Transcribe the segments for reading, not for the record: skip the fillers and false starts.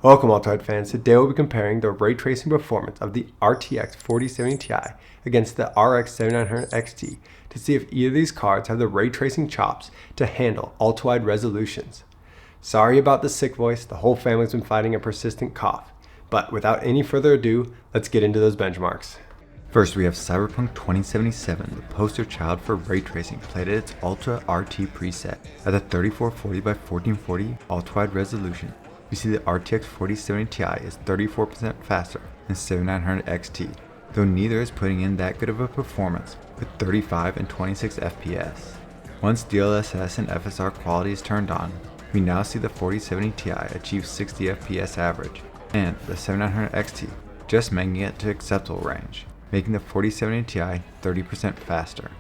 Welcome Ultrawide fans. Today we'll be comparing the ray tracing performance of the RTX 4070 Ti against the RX 7900 XT to see if either of these cards have the ray tracing chops to handle ultra-wide resolutions. Sorry about the sick voice, the whole family's been fighting a persistent cough. But without any further ado, let's get into those benchmarks. First, we have Cyberpunk 2077, the poster child for ray tracing, played at its Ultra RT preset. At the 3440 by 1440 ultra-wide resolution, we see the RTX 4070 Ti is 34% faster than 7900 XT, though neither is putting in that good of a performance with 35 and 26 FPS. Once DLSS and FSR quality is turned on, we now see the 4070 Ti achieve 60 FPS average, and the 7900 XT just making it to acceptable range, making the 4070 Ti 30% faster.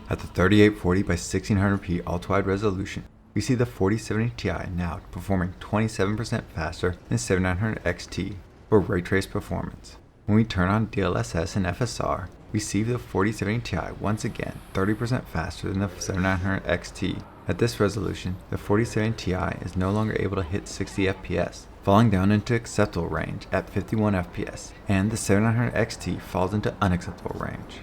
At the 3840 by 1600p ultra-wide resolution, we see the 4070 Ti now performing 27% faster than 7900 XT for ray trace performance. When we turn on DLSS and FSR, we see the 4070 Ti once again 30% faster than the 7900 XT. At this resolution, the 4070 Ti is no longer able to hit 60 FPS, falling down into acceptable range at 51 FPS, and the 7900 XT falls into unacceptable range.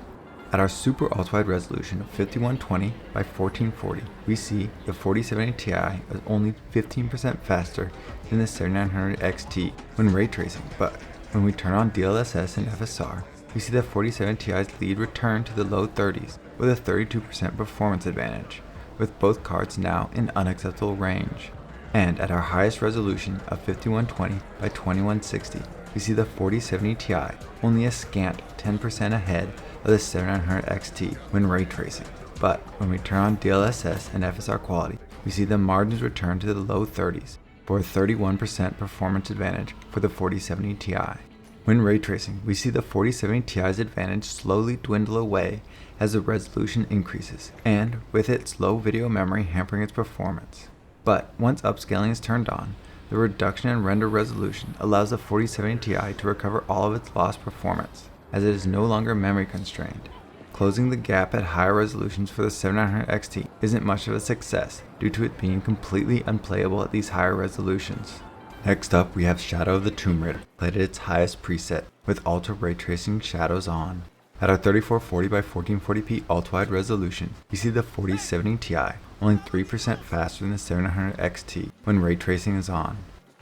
At our super ultra-wide resolution of 5120 by 1440, we see the 4070 Ti is only 15% faster than the 7900 XT when ray tracing, but when we turn on DLSS and FSR, we see the 4070 Ti's lead return to the low 30s with a 32% performance advantage, with both cards now in unacceptable range. And at our highest resolution of 5120 by 2160, we see the 4070 Ti only a scant 10% ahead of the 7900 XT when ray tracing. But when we turn on DLSS and FSR quality, we see the margins return to the low 30s for a 31% performance advantage for the 4070 Ti. When ray tracing, we see the 4070 Ti's advantage slowly dwindle away as the resolution increases, and with its low video memory hampering its performance. But once upscaling is turned on, the reduction in render resolution allows the 4070 Ti to recover all of its lost performance, as it is no longer memory constrained. Closing the gap at higher resolutions for the 7900 XT isn't much of a success due to it being completely unplayable at these higher resolutions. Next up, we have Shadow of the Tomb Raider, played at its highest preset with ultra ray tracing shadows on. At our 3440 by 1440p ultra-wide resolution, we see the 4070 Ti only 3% faster than the 7900 XT when ray tracing is on,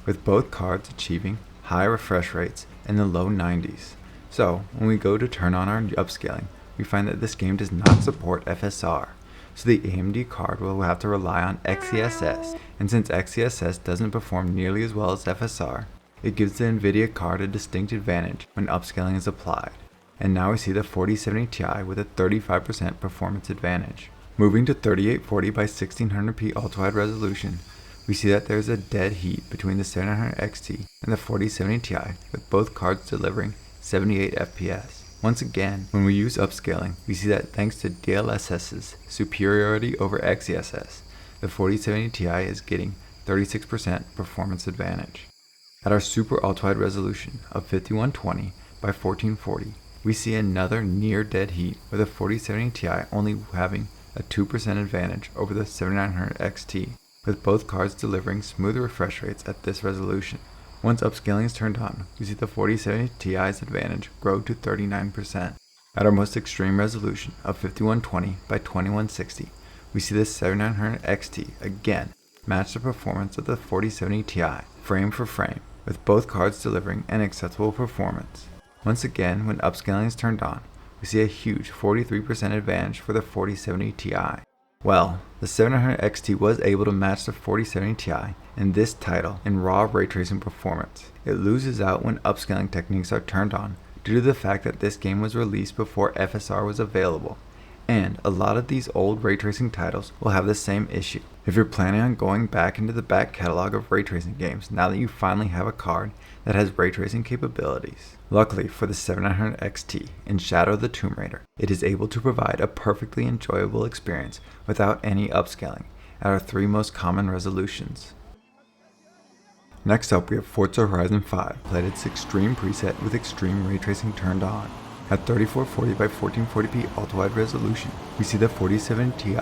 with both cards achieving high refresh rates in the low 90s. So when we go to turn on our upscaling, we find that this game does not support FSR, so the AMD card will have to rely on XeSS, and since XeSS doesn't perform nearly as well as FSR, it gives the Nvidia card a distinct advantage when upscaling is applied. And now we see the 4070 Ti with a 35% performance advantage. Moving to 3840 by 1600p ultra-wide resolution, we see that there is a dead heat between the 7900 XT and the 4070 Ti, with both cards delivering 78 FPS. Once again, when we use upscaling, we see that thanks to DLSS's superiority over XeSS, the 4070 Ti is getting 36% performance advantage. At our super ultra-wide resolution of 5120 by 1440, we see another near dead heat with the 4070 Ti only having a 2% advantage over the 7900 XT, with both cards delivering smoother refresh rates at this resolution. Once upscaling is turned on, we see the 4070 Ti's advantage grow to 39%. At our most extreme resolution of 5120 by 2160, we see the 7900 XT again match the performance of the 4070 Ti frame for frame, with both cards delivering an acceptable performance. Once again, when upscaling is turned on, we see a huge 43% advantage for the 4070 Ti. Well, the 7900 XT was able to match the 4070 Ti in this title in raw ray tracing performance. It loses out when upscaling techniques are turned on due to the fact that this game was released before FSR was available, and a lot of these old ray tracing titles will have the same issue. If you're planning on going back into the back catalog of ray tracing games now that you finally have a card that has ray tracing capabilities, luckily for the 7900 XT in Shadow of the Tomb Raider, it is able to provide a perfectly enjoyable experience without any upscaling at our three most common resolutions. Next up, we have Forza Horizon 5, played at its extreme preset with extreme ray tracing turned on. At 3440 by 1440p ultra-wide resolution, we see the 4070 Ti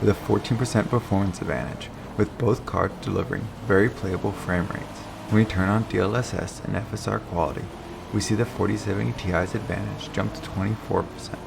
with a 14% performance advantage, with both cards delivering very playable frame rates. When we turn on DLSS and FSR quality, we see the 4070 Ti's advantage jump to 24%.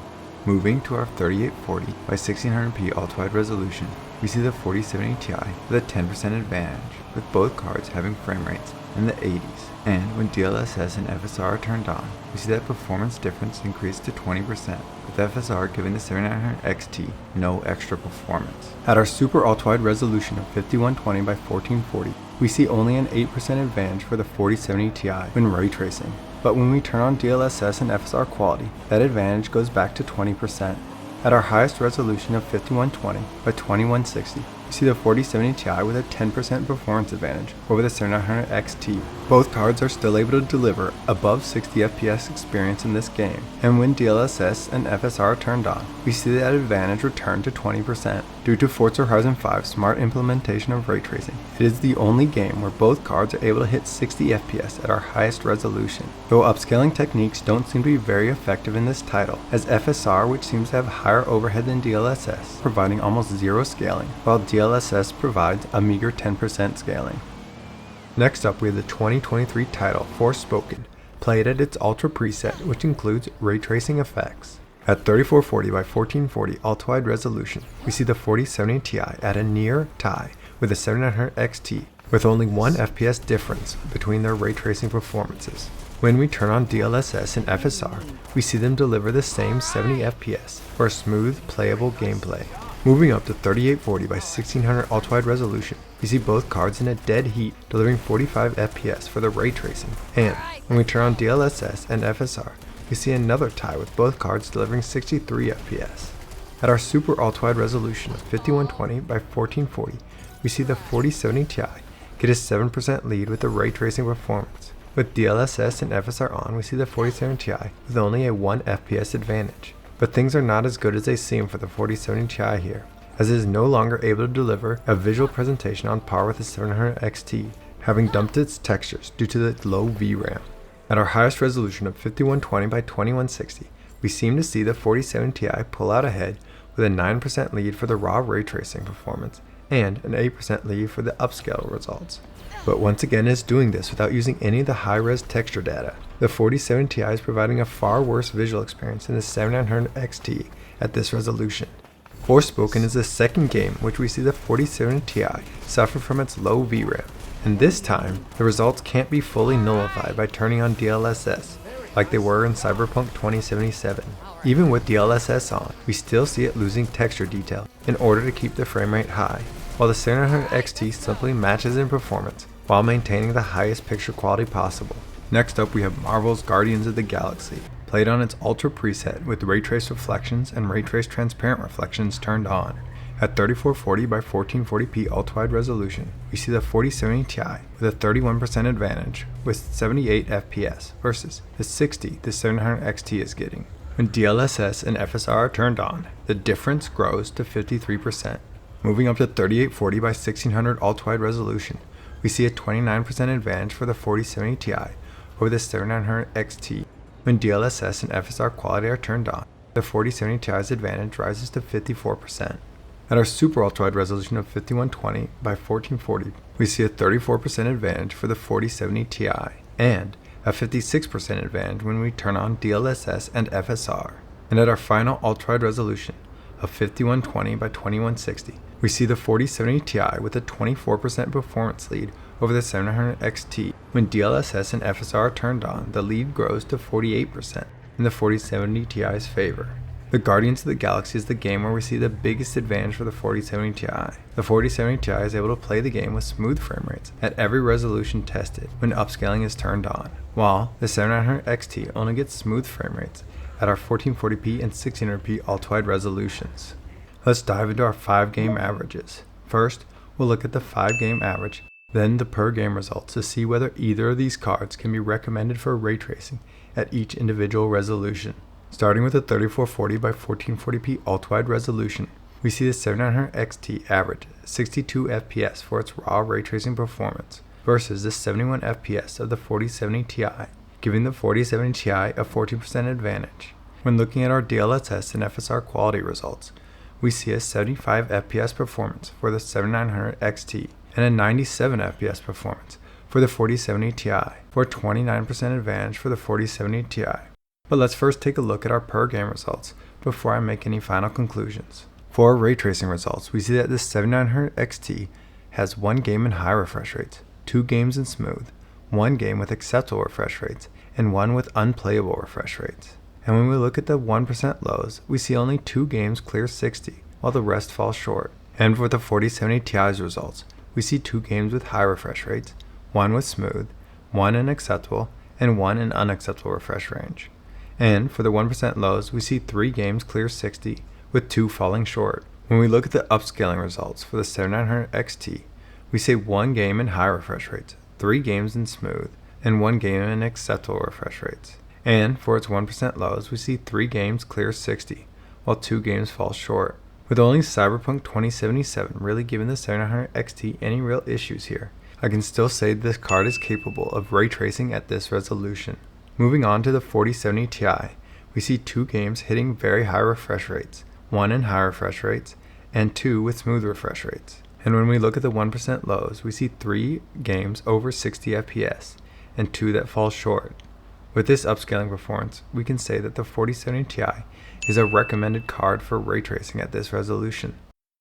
Moving to our 3840 by 1600p ultrawide resolution, we see the 4070 Ti with a 10% advantage, with both cards having frame rates in the 80s. And when DLSS and FSR are turned on, we see that performance difference increased to 20%, with FSR giving the 7900 XT no extra performance. At our super ultrawide resolution of 5120 by 1440, we see only an 8% advantage for the 4070 Ti when ray tracing. But when we turn on DLSS and FSR quality, that advantage goes back to 20%. At our highest resolution of 5120 by 2160, we see the 4070 Ti with a 10% performance advantage over the 7900 XT. Both cards are still able to deliver above 60 FPS experience in this game, and when DLSS and FSR are turned on, we see that advantage return to 20%. Due to Forza Horizon 5's smart implementation of ray tracing, it is the only game where both cards are able to hit 60 FPS at our highest resolution. Though upscaling techniques don't seem to be very effective in this title, as FSR, which seems to have higher overhead than DLSS, providing almost zero scaling, while DLSS provides a meager 10% scaling. Next up, we have the 2023 title Forspoken, played at its Ultra preset, which includes ray tracing effects. At 3440 by 1440 ultrawide resolution, we see the 4070 Ti at a near tie with the 7900 XT, with only 1 FPS difference between their ray tracing performances. When we turn on DLSS and FSR, we see them deliver the same 70 FPS for a smooth, playable gameplay. Moving up to 3840 by 1600 ultrawide resolution, we see both cards in a dead heat, delivering 45 FPS for the ray tracing. And when we turn on DLSS and FSR, we see another tie with both cards delivering 63 FPS. At our super ultrawide resolution of 5120 by 1440, we see the 4070 Ti get a 7% lead with the ray tracing performance. With DLSS and FSR on, we see the 4070 Ti with only a 1 FPS advantage. But things are not as good as they seem for the 4070 Ti here, as it is no longer able to deliver a visual presentation on par with the 700 XT, having dumped its textures due to the low VRAM. At our highest resolution of 5120 by 2160, we seem to see the 4070 Ti pull out ahead with a 9% lead for the raw ray tracing performance and an 8% lead for the upscale results. But once again, it's doing this without using any of the high-res texture data. The 4070 Ti is providing a far worse visual experience than the 7900 XT at this resolution. Forspoken is the second game which we see the 4070 Ti suffer from its low VRAM, and this time, the results can't be fully nullified by turning on DLSS, like they were in Cyberpunk 2077. Even with DLSS on, we still see it losing texture detail in order to keep the frame rate high, while the 7900 XT simply matches in performance while maintaining the highest picture quality possible. Next up, we have Marvel's Guardians of the Galaxy, played on its Ultra preset with ray trace reflections and ray trace transparent reflections turned on. At 3440 by 1440p ultrawide resolution, we see the 4070 Ti with a 31% advantage with 78 FPS versus the 60 the 700 XT is getting. When DLSS and FSR are turned on, the difference grows to 53%. Moving up to 3840 by 1600 ultrawide resolution, we see a 29% advantage for the 4070 Ti over the 7900 XT. When DLSS and FSR quality are turned on, the 4070 Ti's advantage rises to 54%. At our super ultrawide resolution of 5120 by 1440, we see a 34% advantage for the 4070 Ti and a 56% advantage when we turn on DLSS and FSR. And at our final ultrawide resolution of 5120 by 2160, we see the 4070 Ti with a 24% performance lead over the 700 XT. When DLSS and FSR are turned on, the lead grows to 48% in the 4070 Ti's favor. The Guardians of the Galaxy is the game where we see the biggest advantage for the 4070 Ti. The 4070 Ti is able to play the game with smooth frame rates at every resolution tested when upscaling is turned on, while the 7900 XT only gets smooth frame rates at our 1440p and 1600p ultrawide resolutions. Let's dive into our 5-game averages. First, we'll look at the 5-game average, then the per game results to see whether either of these cards can be recommended for ray tracing at each individual resolution. Starting with the 3440 by 1440p ultrawide resolution, we see the 7900 XT average 62 FPS for its raw ray tracing performance versus the 71 FPS of the 4070 Ti, giving the 4070 Ti a 14% advantage. When looking at our DLSS and FSR quality results, we see a 75 FPS performance for the 7900 XT and a 97 FPS performance for the 4070 Ti, for a 29% advantage for the 4070 Ti. But let's first take a look at our per game results before I make any final conclusions. For our ray tracing results, we see that this 7900 XT has 1 game in high refresh rates, 2 games in smooth, 1 game with acceptable refresh rates, and 1 with unplayable refresh rates. And when we look at the 1% lows, we see only 2 games clear 60, while the rest fall short. And for the 4070 Ti's results, we see 2 games with high refresh rates, 1 with smooth, 1 in acceptable, and 1 in unacceptable refresh range. And for the 1% lows, we see 3 games clear 60, with 2 falling short. When we look at the upscaling results for the 7900 XT, we see 1 game in high refresh rates, 3 games in smooth, and 1 game in acceptable refresh rates. And for its 1% lows, we see 3 games clear 60, while 2 games fall short. With only Cyberpunk 2077 really giving the 7900 XT any real issues here, I can still say this card is capable of ray tracing at this resolution. Moving on to the 4070 Ti, we see 2 games hitting very high refresh rates, 1 in high refresh rates, and 2 with smooth refresh rates. And when we look at the 1% lows, we see 3 games over 60 FPS, and 2 that fall short. With this upscaling performance, we can say that the 4070 Ti is a recommended card for ray tracing at this resolution.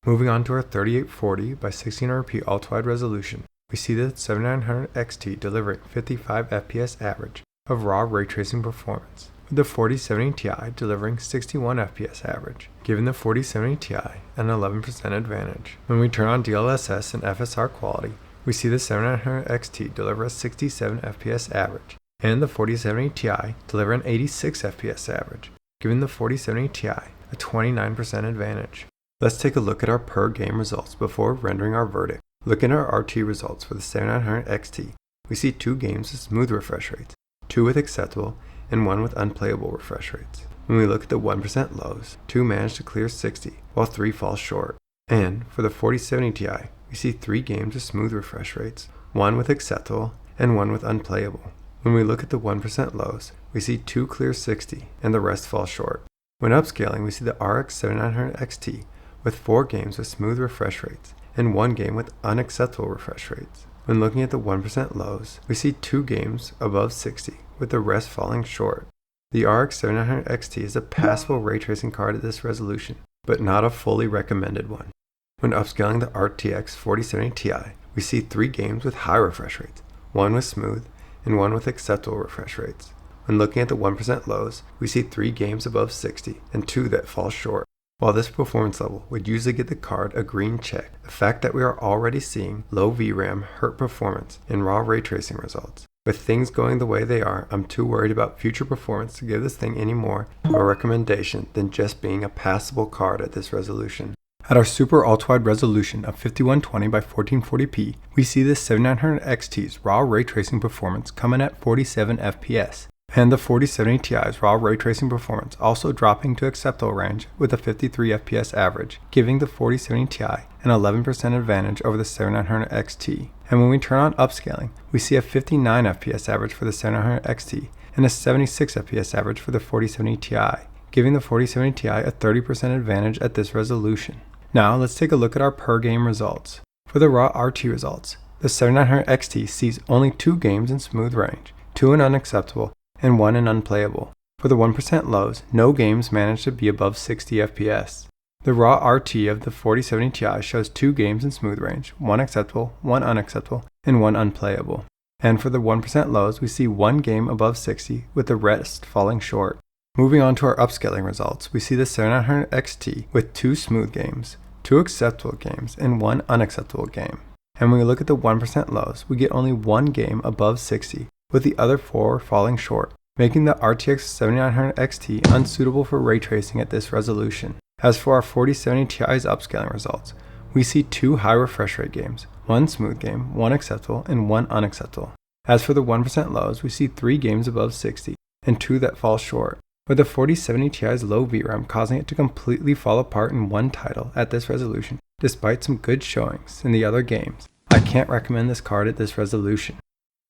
Moving on to our 3840 by 1600p ultrawide resolution, we see the 7900 XT delivering 55 FPS average of raw ray tracing performance, with the 4070 Ti delivering 61 FPS average, giving the 4070 Ti an 11% advantage. When we turn on DLSS and FSR quality, we see the 7900 XT deliver a 67 FPS average, and the 4070 Ti deliver an 86 FPS average, giving the 4070 Ti a 29% advantage. Let's take a look at our per game results before rendering our verdict. Looking at our RT results for the 7900 XT, we see 2 games with smooth refresh rates, 2 with acceptable, and 1 with unplayable refresh rates. When we look at the 1% lows, 2 manage to clear 60, while 3 fall short. And for the 4070 Ti, we see 3 games with smooth refresh rates, 1 with acceptable, and 1 with unplayable. When we look at the 1% lows, we see 2 clear 60, and the rest fall short. When upscaling, we see the RX 7900 XT with 4 games with smooth refresh rates, and 1 game with unacceptable refresh rates. When looking at the 1% lows, we see 2 games above 60, with the rest falling short. The RX 7900 XT is a passable ray tracing card at this resolution, but not a fully recommended one. When upscaling the RTX 4070 Ti, we see 3 games with high refresh rates, 1 with smooth, and 1 with acceptable refresh rates. When looking at the 1% lows, we see 3 games above 60 and 2 that fall short. While this performance level would usually get the card a green check, the fact that we are already seeing low VRAM hurt performance in raw ray tracing results. With things going the way they are, I'm too worried about future performance to give this thing any more of a recommendation than just being a passable card at this resolution. At our super ultra-wide resolution of 5120 by 1440p, we see the 7900 XT's raw ray tracing performance coming at 47 FPS, and the 4070 Ti's raw ray tracing performance also dropping to acceptable range with a 53 FPS average, giving the 4070 Ti an 11% advantage over the 7900 XT. And when we turn on upscaling, we see a 59 FPS average for the 7900 XT and a 76 FPS average for the 4070 Ti, giving the 4070 Ti a 30% advantage at this resolution. Now let's take a look at our per game results. For the raw RT results, the 7900 XT sees only 2 games in smooth range, 2 in unacceptable, and 1 in unplayable. For the 1% lows, no games manage to be above 60 FPS. The raw RT of the 4070 Ti shows 2 games in smooth range, 1 acceptable, 1 unacceptable, and 1 unplayable. And for the 1% lows, we see 1 game above 60, with the rest falling short. Moving on to our upscaling results, we see the 7900 XT with 2 smooth games, 2 acceptable games, and 1 unacceptable game. And when we look at the 1% lows, we get only 1 game above 60, with the other 4 falling short, making the RTX 7900 XT unsuitable for ray tracing at this resolution. As for our 4070 Ti's upscaling results, we see 2 high refresh rate games, 1 smooth game, 1 acceptable, and 1 unacceptable. As for the 1% lows, we see 3 games above 60, and 2 that fall short, with the 4070 Ti's low VRAM causing it to completely fall apart in one title at this resolution, despite some good showings in the other games. I can't recommend this card at this resolution.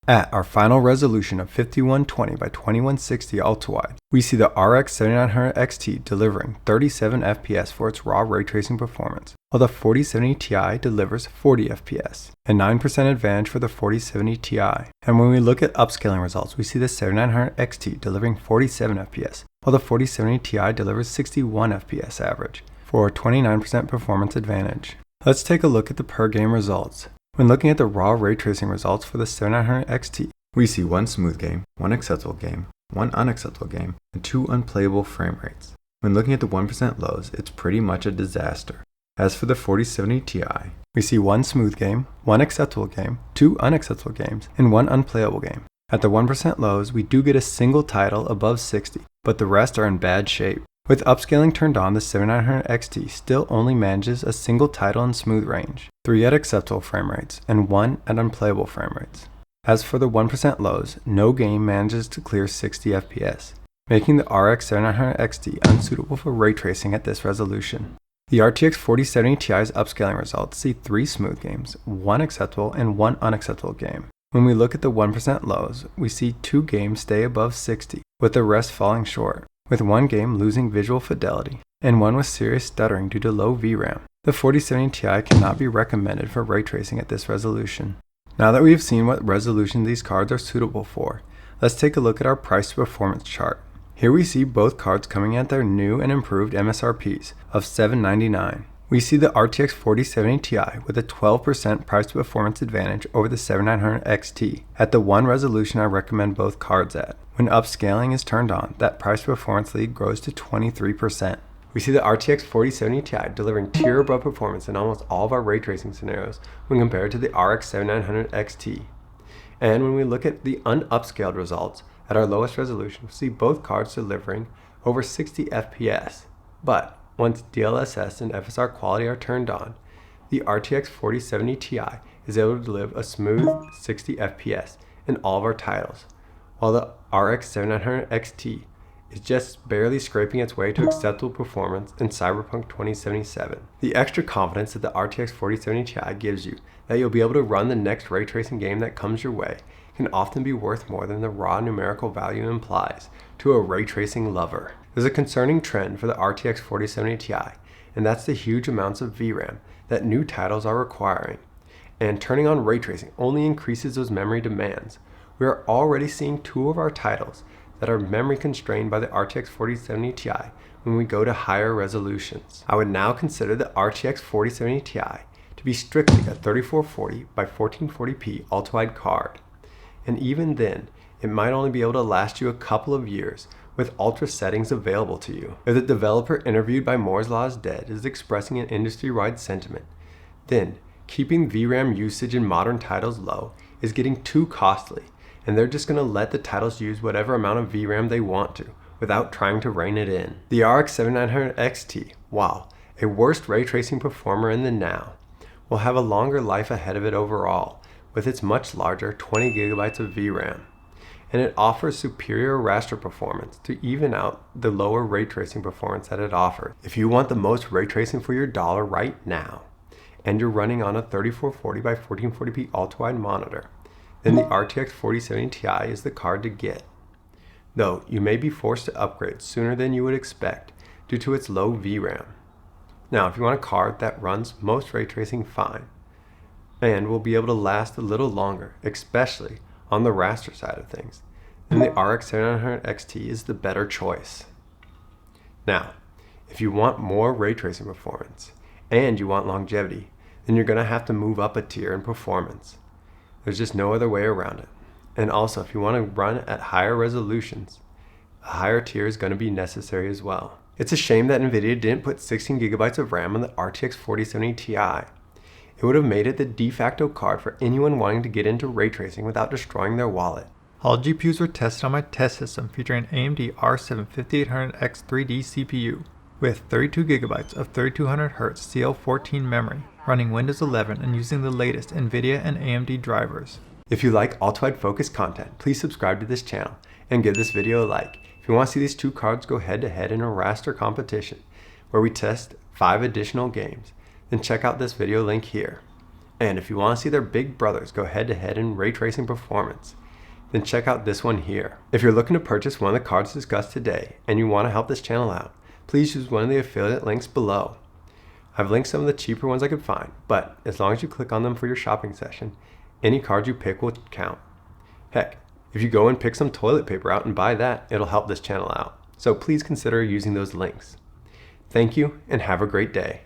At our final resolution of 5120 by 2160 ultrawide, we see the RX 7900 XT delivering 37 FPS for its raw ray tracing performance, while the 4070 Ti delivers 40 FPS, a 9% advantage for the 4070 Ti. And when we look at upscaling results, we see the 7900 XT delivering 47 FPS, while the 4070 Ti delivers 61 FPS average, for a 29% performance advantage. Let's take a look at the per game results. When looking at the raw ray tracing results for the 7900 XT, we see one smooth game, one acceptable game, one unacceptable game, and 2 unplayable frame rates. When looking at the 1% lows, it's pretty much a disaster. As for the 4070 Ti, we see one smooth game, one acceptable game, 2 unacceptable games, and 1 unplayable game. At the 1% lows, we do get a single title above 60, but the rest are in bad shape. With upscaling turned on, the 7900 XT still only manages a single title in smooth range, 3 at acceptable frame rates, and 1 at unplayable frame rates. As for the 1% lows, no game manages to clear 60 FPS, making the RX 7900 XT unsuitable for ray tracing at this resolution. The RTX 4070 Ti's upscaling results see 3 smooth games, 1 acceptable and 1 unacceptable game. When we look at the 1% lows, we see 2 games stay above 60, with the rest falling short, with 1 game losing visual fidelity, and 1 with serious stuttering due to low VRAM. The 4070 Ti cannot be recommended for ray tracing at this resolution. Now that we have seen what resolution these cards are suitable for, let's take a look at our price to performance chart. Here we see both cards coming at their new and improved MSRPs of $799. We see the RTX 4070 Ti with a 12% price to performance advantage over the 7900 XT at the one resolution I recommend both cards at. When upscaling is turned on, that price to performance lead grows to 23%. We see the RTX 4070 Ti delivering tier above performance in almost all of our ray tracing scenarios when compared to the RX 7900 XT. And when we look at the unupscaled results, at our lowest resolution, we see both cards delivering over 60 FPS. But once DLSS and FSR quality are turned on, the RTX 4070 Ti is able to deliver a smooth 60 FPS in all of our titles, while the RX 7900 XT is just barely scraping its way to acceptable performance in Cyberpunk 2077. The extra confidence that the RTX 4070 Ti gives you that you'll be able to run the next ray tracing game that comes your way can often be worth more than the raw numerical value implies to a ray tracing lover. There's a concerning trend for the RTX 4070 Ti, and that's the huge amounts of VRAM that new titles are requiring. And turning on ray tracing only increases those memory demands. We are already seeing 2 of our titles that are memory constrained by the RTX 4070 Ti when we go to higher resolutions. I would now consider the RTX 4070 Ti to be strictly a 3440 by 1440p ultrawide card. And even then, it might only be able to last you a couple of years with ultra settings available to you. If the developer interviewed by Moore's Law is Dead is expressing an industry-wide sentiment, then keeping VRAM usage in modern titles low is getting too costly, and they're just going to let the titles use whatever amount of VRAM they want to, without trying to rein it in. The RX 7900 XT, while a worst ray tracing performer in the now, will have a longer life ahead of it overall, with its much larger 20 GB of VRAM, and it offers superior raster performance to even out the lower ray tracing performance that it offers. If you want the most ray tracing for your dollar right now, and you're running on a 3440 by 1440p ultrawide monitor, then the RTX 4070 Ti is the card to get. Though you may be forced to upgrade sooner than you would expect due to its low VRAM. Now, if you want a card that runs most ray tracing fine, and will be able to last a little longer, especially on the raster side of things, then the RX 7900 XT is the better choice. Now, if you want more ray tracing performance, and you want longevity, then you're going to have to move up a tier in performance. There's just no other way around it. And also, if you want to run at higher resolutions, a higher tier is going to be necessary as well. It's a shame that Nvidia didn't put 16 GB of RAM on the RTX 4070 Ti. It would have made it the de facto card for anyone wanting to get into ray tracing without destroying their wallet. All GPUs were tested on my test system featuring an AMD R7 5800X 3D CPU with 32 GB of 3200Hz CL14 memory, running Windows 11 and using the latest Nvidia and AMD drivers. If you like ultrawide focused content, please subscribe to this channel and give this video a like. If you want to see these 2 cards go head to head in a raster competition where we test 5 additional games, then check out this video link here. And if you want to see their big brothers go head to head in ray tracing performance, then check out this one here. If you're looking to purchase one of the cards discussed today and you want to help this channel out, please use one of the affiliate links below. I've linked some of the cheaper ones I could find, but as long as you click on them for your shopping session, any card you pick will count. Heck, if you go and pick some toilet paper out and buy that, it'll help this channel out. So please consider using those links. Thank you and have a great day.